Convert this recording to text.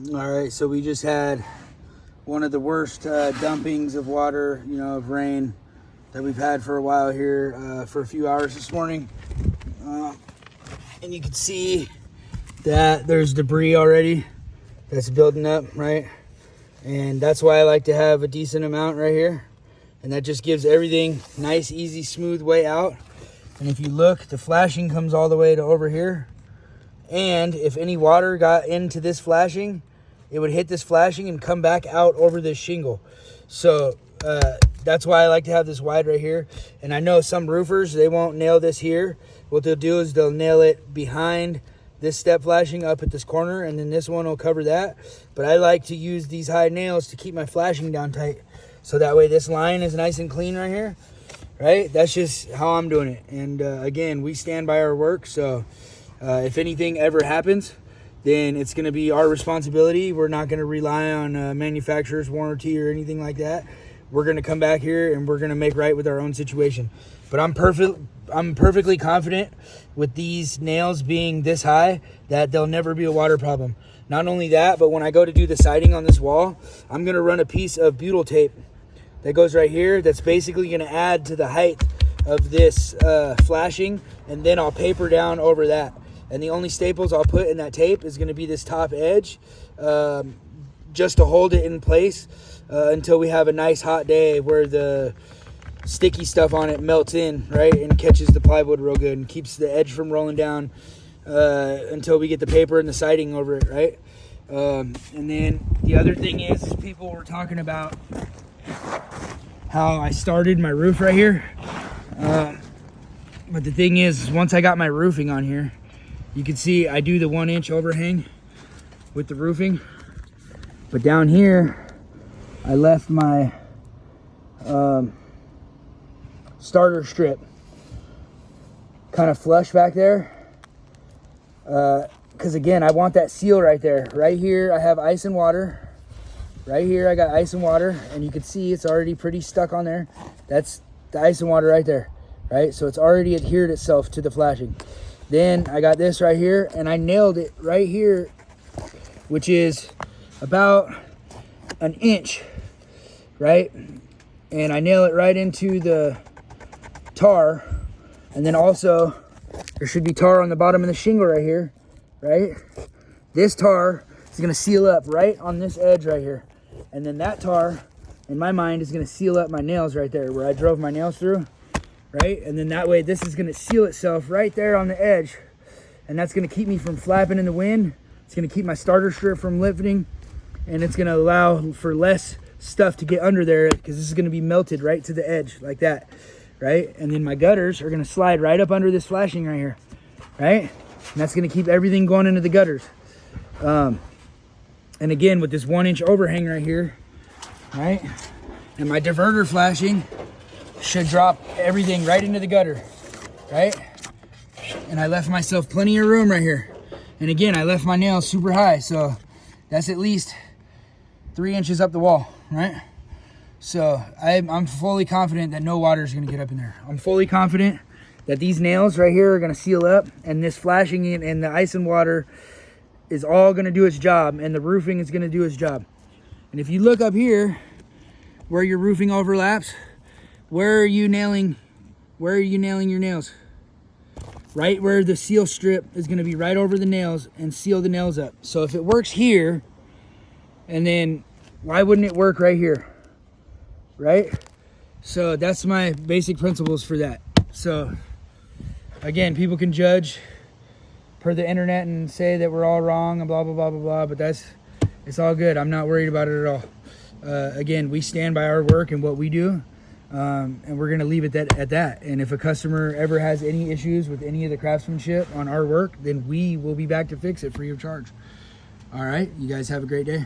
All right, so we just had one of the worst dumpings of water, of rain that we've had for a while here for a few hours this morning. And you can see that there's debris already that's building up, right? And that's why I like to have a decent amount right here. And that just gives everything nice, easy, smooth way out. And if you look, the flashing comes all the way to over here. And if any water got into this flashing, it would hit this flashing and come back out over this shingle. So that's why I like to have this wide right here. And I know some roofers, they won't nail this here. What they'll do is they'll nail it behind this step flashing up at this corner, and then this one will cover that. But I like to use these high nails to keep my flashing down tight. So that way this line is nice and clean right here, right? That's just how I'm doing it. And again, we stand by our work. So if anything ever happens, then it's going to be our responsibility. We're not going to rely on manufacturer's warranty or anything like that. We're going to come back here and we're going to make right with our own situation. But I'm perfectly confident with these nails being this high that there'll never be a water problem. Not only that, but when I go to do the siding on this wall, I'm going to run a piece of butyl tape that goes right here. That's basically going to add to the height of this flashing, and then I'll paper down over that. And the only staples I'll put in that tape is going to be this top edge, just to hold it in place until we have a nice hot day where the sticky stuff on it melts in, right, and catches the plywood real good and keeps the edge from rolling down until we get the paper and the siding over it, right? And then the other thing is people were talking about how I started my roof right here. But the thing is, once I got my roofing on here, you can see I do the 1-inch overhang with the roofing. But down here, I left my starter strip kind of flush back there. Because again, I want that seal right there. Right here, I have ice and water. Right here, I got ice and water. And you can see it's already pretty stuck on there. That's the ice and water right there, right? So it's already adhered itself to the flashing. Then I got this right here, and I nailed it right here, which is about 1 inch, right? And I nail it right into the tar. And then also, there should be tar on the bottom of the shingle right here, right? This tar is gonna seal up right on this edge right here. And then that tar, in my mind, is gonna seal up my nails right there where I drove my nails through, right? And then that way this is gonna seal itself right there on the edge. And that's gonna keep me from flapping in the wind. It's gonna keep my starter strip from lifting. And it's gonna allow for less stuff to get under there because this is gonna be melted right to the edge like that, right? And then my gutters are gonna slide right up under this flashing right here, right? And that's gonna keep everything going into the gutters. And again, with this 1-inch overhang right here, right? And my diverter flashing should drop everything right into the gutter, right? And I left myself plenty of room right here. And again, I left my nails super high, so that's at least 3 inches up the wall, right? So I'm fully confident that no water is gonna get up in there. I'm fully confident that these nails right here are gonna seal up, and this flashing in and the ice and water is all gonna do its job, and the roofing is gonna do its job. And if you look up here where your roofing overlaps, where are you nailing your nails? Right where the seal strip is gonna be right over the nails and seal the nails up. So if it works here, and then why wouldn't it work right here, right? So that's my basic principles for that. So again, people can judge per the internet and say that we're all wrong and blah, blah, blah, blah, blah, but it's all good. I'm not worried about it at all. Again, we stand by our work and what we do, and we're gonna leave it at that. And if a customer ever has any issues with any of the craftsmanship on our work, then we will be back to fix it free of charge. All right, you guys have a great day.